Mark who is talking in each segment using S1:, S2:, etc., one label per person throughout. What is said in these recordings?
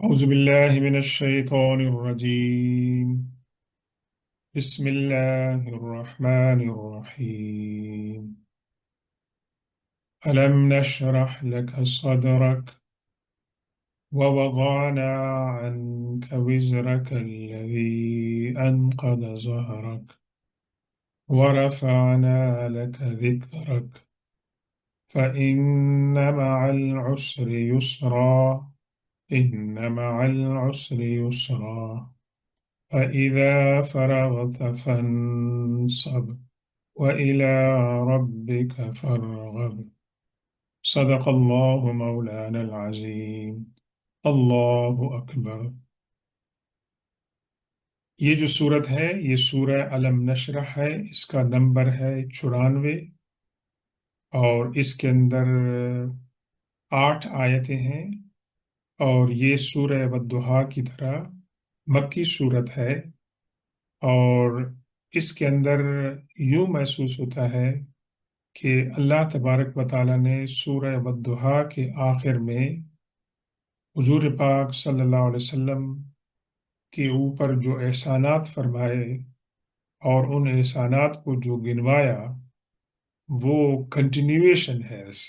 S1: أعوذ بالله من الشيطان الرجيم. بسم الله الرحمن الرحيم. ألم نشرح لك صدرك ووضعنا عنك وزرك الذي أنقض ظهرك ورفعنا لك ذكرك فإن مع العسر يسرا إن مع العسر يسرا فإذا فرغت فانصب وإلى ربك فارغب. صدق الله مولانا العظيم. اللہ اکبر. یہ جو صورت ہے یہ سورہ علم نشرح ہے. اس کا نمبر ہے 94 اور اس کے اندر 8 آیتیں ہیں. اور یہ سورہ والضحیٰ کی طرح مکی صورت ہے. اور اس کے اندر یوں محسوس ہوتا ہے کہ اللہ تبارک و تعالیٰ نے سورہ والضحیٰ کے آخر میں حضور پاک صلی اللہ علیہ وسلم کے اوپر جو احسانات فرمائے اور ان احسانات کو جو گنوایا وہ کنٹینیویشن ہے اس.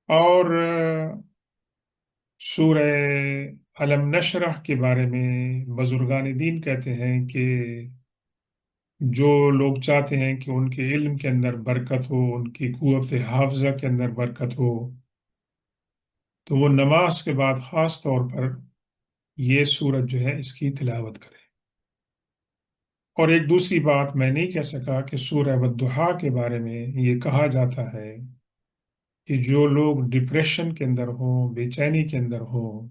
S1: اور سورہ علم نشرح کے بارے میں بزرگان دین کہتے ہیں کہ جو لوگ چاہتے ہیں کہ ان کے علم کے اندر برکت ہو، ان کی قوت حافظہ کے اندر برکت ہو، تو وہ نماز کے بعد خاص طور پر یہ سورت جو ہے اس کی تلاوت کرے. اور ایک دوسری بات میں نہیں کہہ سکا کہ سورہ والضحیٰ کے بارے میں یہ کہا جاتا ہے کہ جو لوگ ڈپریشن کے اندر ہوں، بے چینی کے اندر ہوں،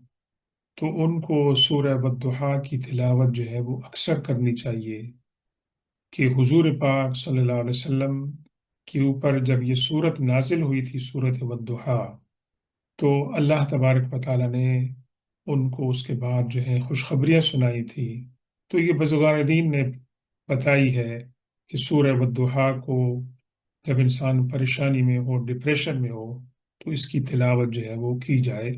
S1: تو ان کو سورہ والضحیٰ کی تلاوت جو ہے وہ اکثر کرنی چاہیے. کہ حضور پاک صلی اللہ علیہ وسلم کے اوپر جب یہ سورت نازل ہوئی تھی، سورت والضحیٰ، تو اللہ تبارک و تعالیٰ نے ان کو اس کے بعد جو ہے خوشخبریاں سنائی تھی. تو یہ بزرگان دین نے بتائی ہے کہ سورہ والضحیٰ کو جب انسان پریشانی میں ہو، ڈپریشن میں ہو، تو اس کی تلاوت جو ہے وہ کی جائے.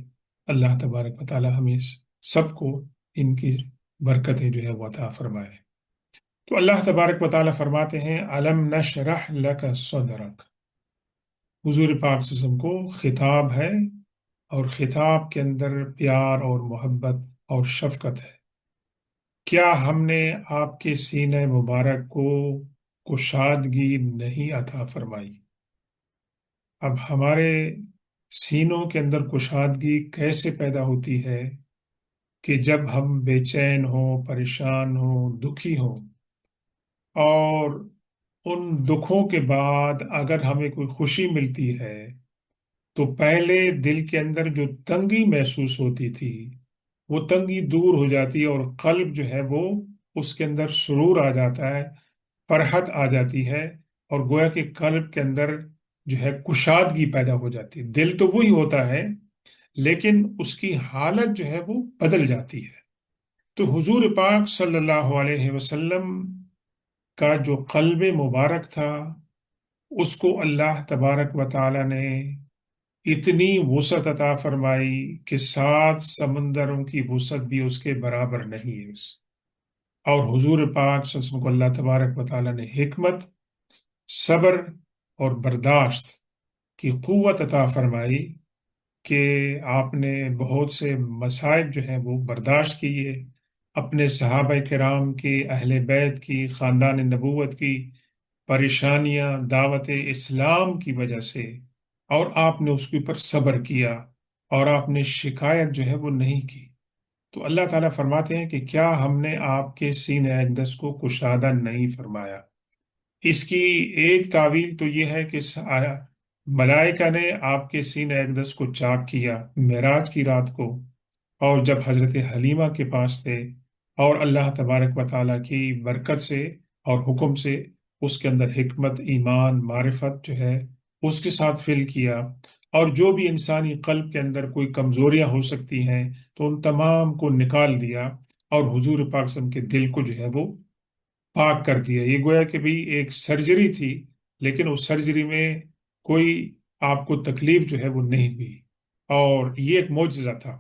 S1: اللہ تبارک و تعالیٰ ہمیں سب کو ان کی برکتیں جو ہے وہ عطا فرمائے. تو اللہ تبارک و تعالیٰ فرماتے ہیں علم نشرح لک صدرک. حضور پاک صلی اللہ علیہ وسلم کو خطاب ہے اور خطاب کے اندر پیار اور محبت اور شفقت ہے. کیا ہم نے آپ کے سینہ مبارک کو کشادگی نہیں عطا فرمائی؟ اب ہمارے سینوں کے اندر کشادگی کیسے پیدا ہوتی ہے کہ جب ہم بے چین ہوں، پریشان ہوں، دکھی ہوں، اور ان دکھوں کے بعد اگر ہمیں کوئی خوشی ملتی ہے تو پہلے دل کے اندر جو تنگی محسوس ہوتی تھی وہ تنگی دور ہو جاتی ہے، اور قلب جو ہے وہ اس کے اندر سرور آ جاتا ہے، فرحت آ جاتی ہے، اور گویا کہ قلب کے اندر جو ہے کشادگی پیدا ہو جاتی ہے. دل تو وہی ہوتا ہے لیکن اس کی حالت جو ہے وہ بدل جاتی ہے. تو حضور پاک صلی اللہ علیہ وسلم کا جو قلب مبارک تھا اس کو اللہ تبارک و تعالی نے اتنی وسعت عطا فرمائی کہ 7 سمندروں کی وسعت بھی اس کے برابر نہیں ہے. اور حضور پاک صلی اللہ علیہ وسلم کو اللہ تبارک و تعالی نے حکمت، صبر اور برداشت کی قوت عطا فرمائی کہ آپ نے بہت سے مصائب جو ہیں وہ برداشت کیے. اپنے صحابہ کرام کی، اہل بیت کی، خاندان نبوت کی پریشانیاں دعوت اسلام کی وجہ سے، اور آپ نے اس کے اوپر صبر کیا اور آپ نے شکایت جو ہے وہ نہیں کی. تو اللہ تعالیٰ فرماتے ہیں کہ کیا ہم نے آپ کے سینہ اقدس کو کشادہ نہیں فرمایا؟ اس کی ایک تعویل تو یہ ہے کہ ملائکہ نے آپ کے سینہ اقدس کو چاک کیا معراج کی رات کو، اور جب حضرت حلیمہ کے پاس تھے، اور اللہ تبارک و تعالیٰ کی برکت سے اور حکم سے اس کے اندر حکمت، ایمان، معرفت جو ہے اس کے ساتھ فل کیا، اور جو بھی انسانی قلب کے اندر کوئی کمزوریاں ہو سکتی ہیں تو ان تمام کو نکال دیا، اور حضور پاک صلی اللہ علیہ وسلم کے دل کو جو ہے وہ پاک کر دیا. یہ گویا کہ بھی ایک سرجری تھی، لیکن اس سرجری میں کوئی آپ کو تکلیف جو ہے وہ نہیں ہوئی، اور یہ ایک معجزہ تھا.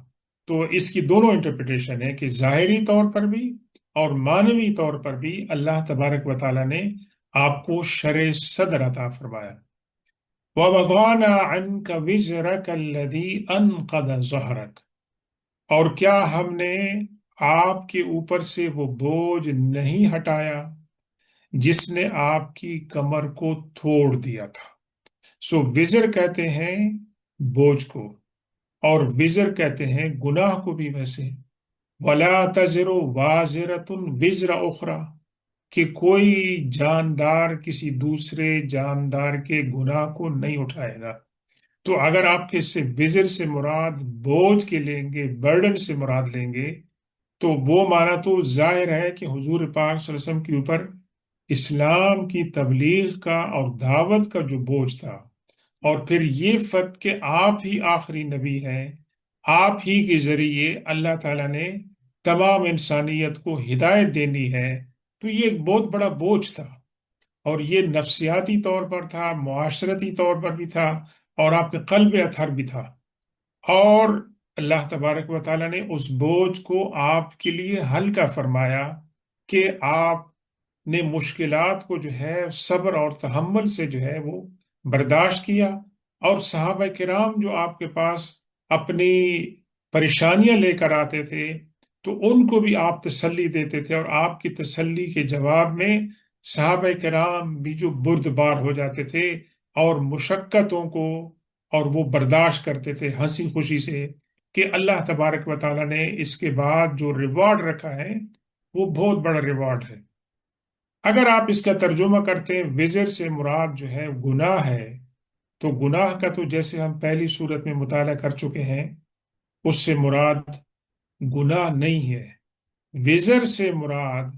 S1: تو اس کی دونوں انٹرپریٹیشن ہے کہ ظاہری طور پر بھی اور معنوی طور پر بھی اللہ تبارک و تعالیٰ نے آپ کو شرع صدر عطا فرمایا۔ وَوَضَعْنَا عَنْكَ وِزْرَكَ الَّذِي أَنْقَضَ ظَهْرَكَ، اور کیا ہم نے آپ کے اوپر سے وہ بوجھ نہیں ہٹایا جس نے آپ کی کمر کو توڑ دیا تھا۔ سو وزر کہتے ہیں بوجھ کو، اور وزر کہتے ہیں گناہ کو بھی ویسے۔ وَلَا تَزِرُ وَازِرَةٌ وِزْرَ أُخْرَى، کہ کوئی جاندار کسی دوسرے جاندار کے گناہ کو نہیں اٹھائے گا۔ تو اگر آپ کے سے وزر سے مراد بوجھ کے لیں گے، برڈن سے مراد لیں گے، تو وہ معنی تو ظاہر ہے کہ حضور پاک صلی اللہ علیہ وسلم کے اوپر اسلام کی تبلیغ کا اور دعوت کا جو بوجھ تھا، اور پھر یہ فیکٹ کہ آپ ہی آخری نبی ہیں، آپ ہی کے ذریعے اللہ تعالیٰ نے تمام انسانیت کو ہدایت دینی ہے، تو یہ ایک بہت بڑا بوجھ تھا، اور یہ نفسیاتی طور پر تھا، معاشرتی طور پر بھی تھا، اور آپ کے قلب اطہر بھی تھا۔ اور اللہ تبارک و تعالیٰ نے اس بوجھ کو آپ کے لیے ہلکا فرمایا کہ آپ نے مشکلات کو جو ہے صبر اور تحمل سے جو ہے وہ برداشت کیا، اور صحابہ کرام جو آپ کے پاس اپنی پریشانیاں لے کر آتے تھے تو ان کو بھی آپ تسلی دیتے تھے، اور آپ کی تسلی کے جواب میں صحابہ کرام بھی جو بردبار ہو جاتے تھے اور مشقتوں کو اور وہ برداشت کرتے تھے ہنسی خوشی سے، کہ اللہ تبارک و تعالیٰ نے اس کے بعد جو ریوارڈ رکھا ہے وہ بہت بڑا ریوارڈ ہے۔ اگر آپ اس کا ترجمہ کرتے ہیں وزر سے مراد جو ہے گناہ ہے، تو گناہ کا تو جیسے ہم پہلی صورت میں مطالعہ کر چکے ہیں، اس سے مراد گناہ نہیں ہے۔ وزر سے مراد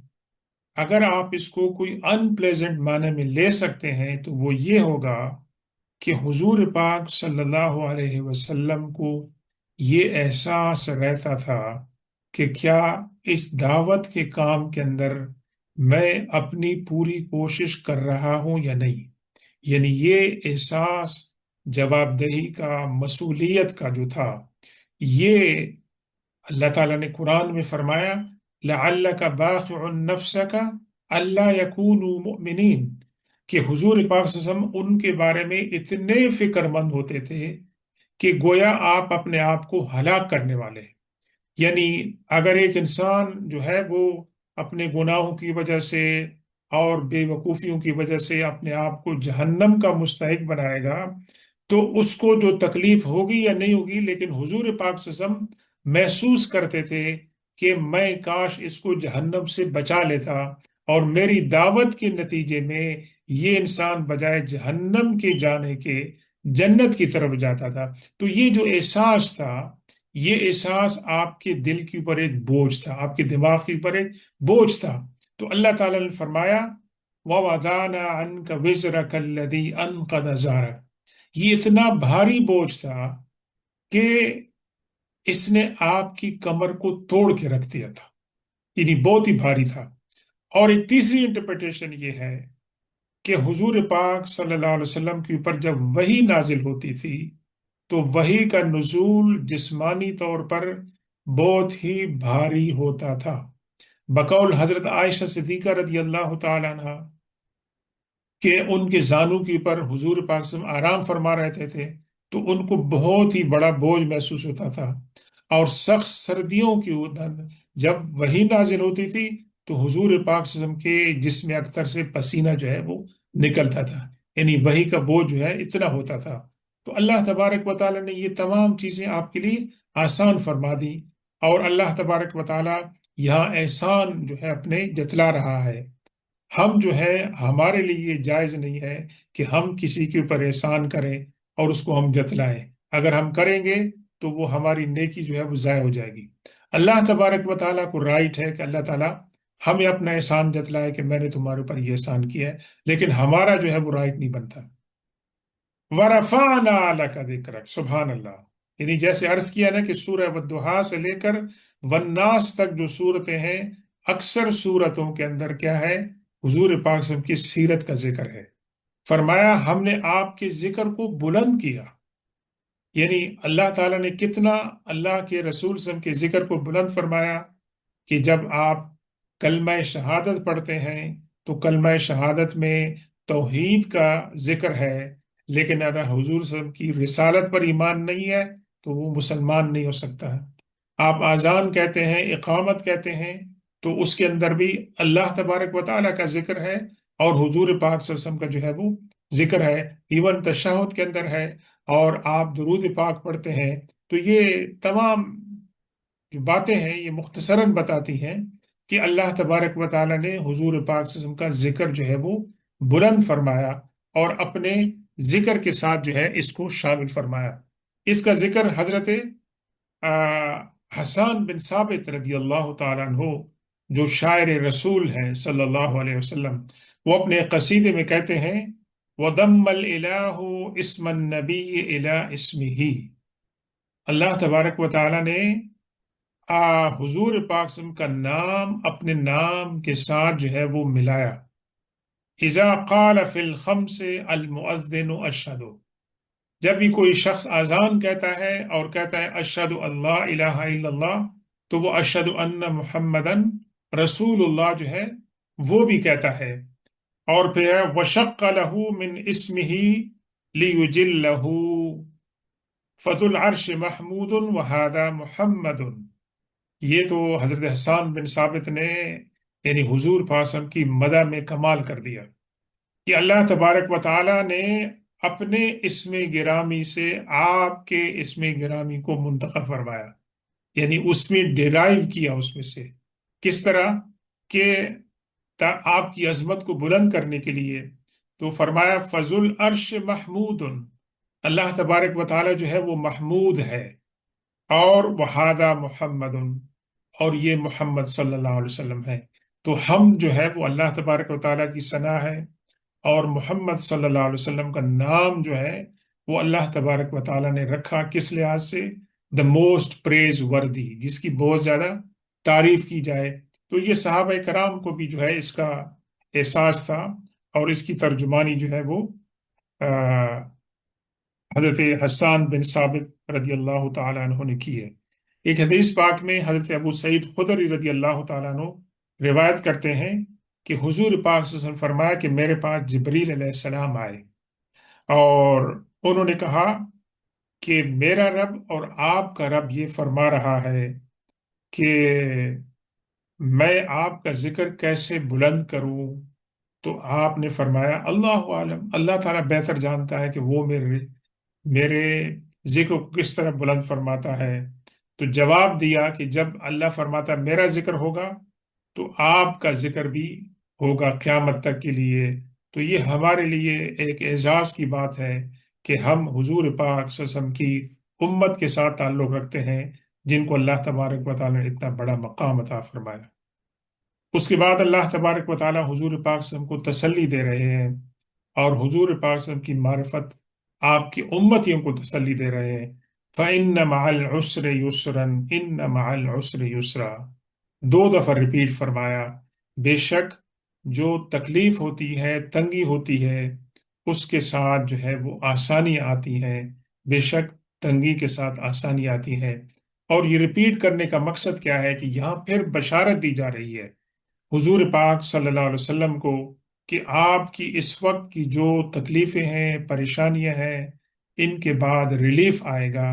S1: اگر آپ اس کو کوئی ان پلیزنٹ معنی میں لے سکتے ہیں تو وہ یہ ہوگا کہ حضور پاک صلی اللہ علیہ وسلم کو یہ احساس رہتا تھا کہ کیا اس دعوت کے کام کے اندر میں اپنی پوری کوشش کر رہا ہوں یا نہیں، یعنی یہ احساس جواب دہی کا، مسئولیت کا جو تھا، یہ اللہ تعالیٰ نے قرآن میں فرمایا لَعَلَّكَ بَاخِعٌ نَفْسَكَ أَلَّا يَكُونُوا مُؤْمِنِينَ، کہ حضور پاک صلی اللہ علیہ وسلم ان کے بارے میں اتنے فکر مند ہوتے تھے کہ گویا آپ اپنے آپ کو ہلاک کرنے والے ہیں۔ یعنی اگر ایک انسان جو ہے وہ اپنے گناہوں کی وجہ سے اور بے وقوفیوں کی وجہ سے اپنے آپ کو جہنم کا مستحق بنائے گا تو اس کو جو تکلیف ہوگی یا نہیں ہوگی، لیکن حضور پاک صلی اللہ علیہ وسلم محسوس کرتے تھے کہ میں کاش اس کو جہنم سے بچا لیتا، اور میری دعوت کے نتیجے میں یہ انسان بجائے جہنم کے جانے کے جنت کی طرف جاتا تھا۔ تو یہ جو احساس تھا، یہ احساس آپ کے دل کے اوپر ایک بوجھ تھا، آپ کے دماغ کے اوپر ایک بوجھ تھا۔ تو اللہ تعالیٰ نے فرمایا وَوَضَعْنَا عَنْكَ وِزْرَكَ الَّذِي أَنْقَضَ ظَهْرَكَ، یہ اتنا بھاری بوجھ تھا کہ اس نے آپ کی کمر کو توڑ کے رکھ دیا تھا، یعنی بہت ہی بھاری تھا۔ اور ایک تیسری انٹرپریٹیشن یہ ہے کہ حضور پاک صلی اللہ علیہ وسلم کے اوپر جب وحی نازل ہوتی تھی تو وحی کا نزول جسمانی طور پر بہت ہی بھاری ہوتا تھا۔ بقول حضرت عائشہ صدیقہ رضی اللہ تعالی عنہ کہ ان کے زانوں کے اوپر حضور پاک صلی اللہ علیہ وسلم آرام فرما رہتے تھے تو ان کو بہت ہی بڑا بوجھ محسوس ہوتا تھا، اور سخت سردیوں کی جب وحی نازل ہوتی تھی تو حضور پاک صلی اللہ علیہ وسلم کے جسم اکثر سے پسینہ جو ہے وہ نکلتا تھا، یعنی وحی کا بوجھ جو ہے اتنا ہوتا تھا۔ تو اللہ تبارک و تعالیٰ نے یہ تمام چیزیں آپ کے لیے آسان فرما دی، اور اللہ تبارک و تعالیٰ یہاں احسان جو ہے اپنے جتلا رہا ہے۔ ہم جو ہے ہمارے لیے یہ جائز نہیں ہے کہ ہم کسی کے اوپر احسان کریں اور اس کو ہم جتلائیں، اگر ہم کریں گے تو وہ ہماری نیکی جو ہے وہ ضائع ہو جائے گی۔ اللہ تبارک و تعالیٰ کو رائٹ ہے کہ اللہ تعالیٰ ہمیں اپنا احسان جتلائے کہ میں نے تمہارے اوپر یہ احسان کیا ہے، لیکن ہمارا جو ہے وہ رائٹ نہیں بنتا۔ وَرَفَعْنَا لَكَ ذِكْرَكَ، سبحان اللہ، یعنی جیسے عرض کیا نا کہ سورہ والضحیٰ سے لے کر والناس تک جو صورتیں ہیں، اکثر صورتوں کے اندر کیا ہے، حضور پاک صلی اللہ علیہ وسلم کی سیرت کا ذکر ہے۔ فرمایا ہم نے آپ کے ذکر کو بلند کیا، یعنی اللہ تعالیٰ نے کتنا اللہ کے رسول صلی اللہ علیہ وسلم کے ذکر کو بلند فرمایا کہ جب آپ کلمہ شہادت پڑھتے ہیں تو کلمہ شہادت میں توحید کا ذکر ہے، لیکن اگر حضور صلی اللہ علیہ وسلم کی رسالت پر ایمان نہیں ہے تو وہ مسلمان نہیں ہو سکتا ہے۔ آپ اذان کہتے ہیں، اقامت کہتے ہیں، تو اس کے اندر بھی اللہ تبارک و تعالیٰ کا ذکر ہے اور حضور پاک صلی اللہ علیہ وسلم کا جو ہے وہ ذکر ہے، ایون تشہد کے اندر ہے، اور آپ درود پاک پڑھتے ہیں۔ تو یہ تمام جو باتیں ہیں یہ مختصراً بتاتی ہیں کہ اللہ تبارک و تعالیٰ نے حضور پاک صلی اللہ علیہ وسلم کا ذکر جو ہے وہ بلند فرمایا اور اپنے ذکر کے ساتھ جو ہے اس کو شامل فرمایا۔ اس کا ذکر حضرت آ، حسان بن ثابت رضی اللہ تعالیٰ عنہ، جو شاعر رسول ہیں صلی اللہ علیہ وسلم، وہ اپنے قصیدے میں کہتے ہیں وَضَمَّ الْإِلَٰهُ اسْمَ النَّبِيِّ إِلَىٰ اسْمِهِ۔ اللہ تبارک و تعالیٰ نے حضور پاک صلی اللہ علیہ وسلم کا نام اپنے نام کے ساتھ جو ہے وہ ملایا۔ اذا قال فی الخمس المؤذن اشہد، جب بھی کوئی شخص اذان کہتا ہے اور کہتا ہے اشہد اللہ الہ الا اللہ، تو وہ اشہد ان محمدن رسول اللہ جو ہے وہ بھی کہتا ہے۔ اور پھر ہے وشق لہ من اسمہ لیجلہ فذو العرش محمود وہذا محمد۔ یہ تو حضرت حسان بن ثابت نے یعنی حضور پاک صلی اللہ علیہ وسلم کی مدح میں کمال کر دیا کہ اللہ تبارک و تعالیٰ نے اپنے اسم گرامی سے آپ کے اسم گرامی کو منتخب فرمایا، یعنی اس میں ڈیرائیو کیا اس میں سے۔ کس طرح کہ آپ کی عظمت کو بلند کرنے کے لیے، تو فرمایا فضل العرش محمود، اللہ تبارک و تعالیٰ جو ہے وہ محمود ہے، اور وحادہ محمد، اور یہ محمد صلی اللہ علیہ وسلم ہے۔ تو ہم جو ہے وہ اللہ تبارک و تعالیٰ کی ثنا ہے، اور محمد صلی اللہ علیہ وسلم کا نام جو ہے وہ اللہ تبارک و تعالیٰ نے رکھا کس لحاظ سے؟ دا موسٹ پریز وردی، جس کی بہت زیادہ تعریف کی جائے۔ تو یہ صحابہ کرام کو بھی جو ہے اس کا احساس تھا، اور اس کی ترجمانی جو ہے وہ حضرت حسان بن ثابت رضی اللہ تعالیٰ عنہ نے کی ہے۔ ایک حدیث پاک میں حضرت ابو سعید خدری رضی اللہ تعالیٰ عنہ روایت کرتے ہیں کہ حضور پاک صلی اللہ علیہ وسلم فرمایا کہ میرے پاس جبریل علیہ السلام آئے اور انہوں نے کہا کہ میرا رب اور آپ کا رب یہ فرما رہا ہے کہ میں آپ کا ذکر کیسے بلند کروں؟ تو آپ نے فرمایا اللہ عالم، اللہ تعالیٰ بہتر جانتا ہے کہ وہ میرے ذکر کو کس طرح بلند فرماتا ہے۔ تو جواب دیا کہ جب اللہ فرماتا میرا ذکر ہوگا تو آپ کا ذکر بھی ہوگا قیامت تک کے لیے۔ تو یہ ہمارے لیے ایک اعزاز کی بات ہے کہ ہم حضور پاک صلی اللہ علیہ وسلم کی امت کے ساتھ تعلق رکھتے ہیں، جن کو اللہ تبارک و تعالیٰ نے اتنا بڑا مقام عطا فرمایا۔ اس کے بعد اللہ تبارک و تعالیٰ حضور پاک صلی اللہ علیہ وسلم کو تسلی دے رہے ہیں، اور حضور پاک صلی اللہ علیہ وسلم کی معرفت آپ کی امتیوں کو تسلی دے رہے ہیں۔ فَإِنَّ مَعَ الْعُسْرِ يُسْرًا إِنَّ مَعَ الْعُسْرِ يُسْرًا، دو دفعہ ریپیٹ فرمایا، بے شک جو تکلیف ہوتی ہے، تنگی ہوتی ہے، اس کے ساتھ جو ہے وہ آسانی آتی ہے، بے شک تنگی کے ساتھ آسانی آتی ہے۔ اور یہ ریپیٹ کرنے کا مقصد کیا ہے کہ یہاں پھر بشارت دی جا رہی ہے حضور پاک صلی اللہ علیہ وسلم کو کہ آپ کی اس وقت کی جو تکلیفیں ہیں، پریشانیاں ہیں، ان کے بعد ریلیف آئے گا،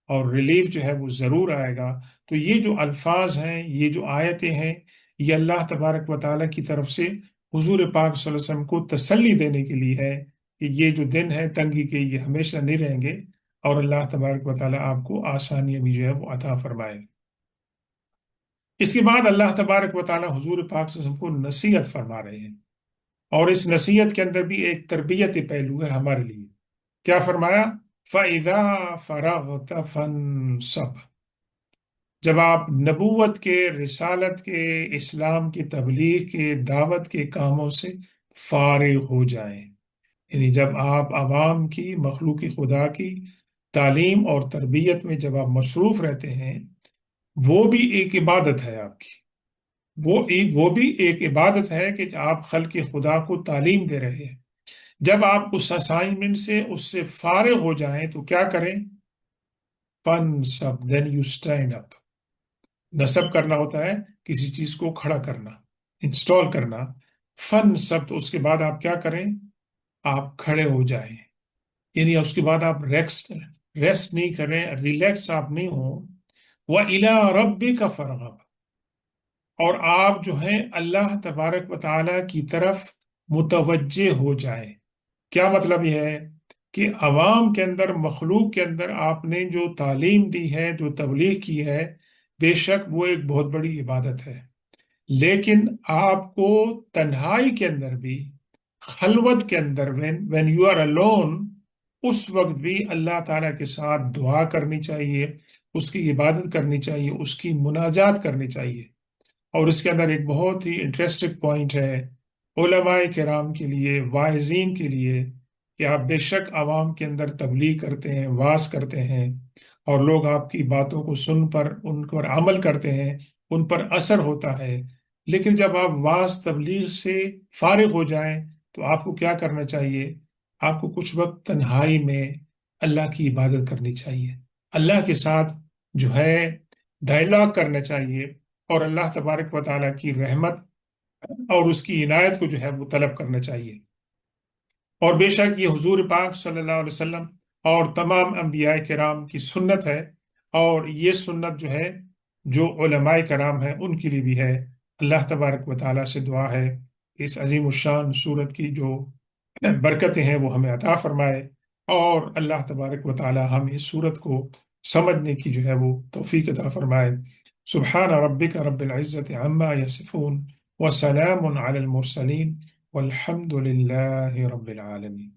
S1: اور ریلیف جو ہے وہ ضرور آئے گا۔ تو یہ جو الفاظ ہیں، یہ جو آیتیں ہیں، یہ اللہ تبارک و تعالیٰ کی طرف سے حضور پاک صلی اللہ علیہ وسلم کو تسلی دینے کے لیے ہے کہ یہ جو دن ہے تنگی کے، یہ ہمیشہ نہیں رہیں گے، اور اللہ تبارک و تعالیٰ آپ کو آسانیاں بھی جو ہے وہ عطا فرمائے۔ اس کے بعد اللہ تبارک و تعالیٰ حضور پاک صلی اللہ علیہ وسلم کو نصیحت فرما رہے ہیں، اور اس نصیحت کے اندر بھی ایک تربیتی پہلو ہے ہمارے لیے۔ کیا فرمایا؟ فَإِذَا فَرَغْتَ فَانْصَبْ، جب آپ نبوت کے، رسالت کے، اسلام کی تبلیغ کے، دعوت کے کاموں سے فارغ ہو جائیں، یعنی جب آپ عوام کی، مخلوق خدا کی تعلیم اور تربیت میں جب آپ مصروف رہتے ہیں، وہ بھی ایک عبادت ہے آپ کی، وہ بھی ایک عبادت ہے کہ آپ خلق خدا کو تعلیم دے رہے ہیں۔ جب آپ اس اسائنمنٹ سے، اس سے فارغ ہو جائیں تو کیا کریں؟ فَانْصَبْ then you stand up. نصب کرنا ہوتا ہے کسی چیز کو کھڑا کرنا، انسٹال کرنا. فَانْصَبْ تو اس کے بعد آپ کیا کریں؟ آپ کھڑے ہو جائیں. یعنی اس کے بعد آپ ریسٹ نہیں کریں، ریلیکس آپ نہیں ہوں. وَإِلَىٰ رَبِّكَ فَارْغَب، اور آپ جو ہیں اللہ تبارک و تعالیٰ کی طرف متوجہ ہو جائیں. کیا مطلب یہ ہے کہ عوام کے اندر، مخلوق کے اندر آپ نے جو تعلیم دی ہے، جو تبلیغ کی ہے، بے شک وہ ایک بہت بڑی عبادت ہے. لیکن آپ کو تنہائی کے اندر بھی، خلوت کے اندر when you are alone، اس وقت بھی اللہ تعالیٰ کے ساتھ دعا کرنی چاہیے، اس کی عبادت کرنی چاہیے، اس کی مناجات کرنی چاہیے. اور اس کے اندر ایک بہت ہی انٹرسٹنگ پوائنٹ ہے علماء کرام کے لیے، واعظین کے لیے، کہ آپ بے شک عوام کے اندر تبلیغ کرتے ہیں، واعظ کرتے ہیں، اور لوگ آپ کی باتوں کو سن پر ان پر عمل کرتے ہیں، ان پر اثر ہوتا ہے. لیکن جب آپ واعظ تبلیغ سے فارغ ہو جائیں تو آپ کو کیا کرنا چاہیے؟ آپ کو کچھ وقت تنہائی میں اللہ کی عبادت کرنی چاہیے، اللہ کے ساتھ جو ہے ڈائلاگ کرنا چاہیے، اور اللہ تبارک و تعالیٰ کی رحمت اور اس کی عنایت کو جو ہے وہ طلب کرنا چاہیے. اور بے شک یہ حضور پاک صلی اللہ علیہ وسلم اور تمام انبیاء کرام کی سنت ہے، اور یہ سنت جو ہے جو علماء کرام ہیں ان کے لیے بھی ہے. اللہ تبارک و تعالیٰ سے دعا ہے کہ اس عظیم الشان صورت کی جو برکتیں ہیں وہ ہمیں عطا فرمائے، اور اللہ تبارک و تعالیٰ ہم اس صورت کو سمجھنے کی جو ہے وہ توفیق عطا فرمائے. سبحان ربک رب العزت عما یصفون وسلام علی المرسلین والحمد للہ رب العالمین.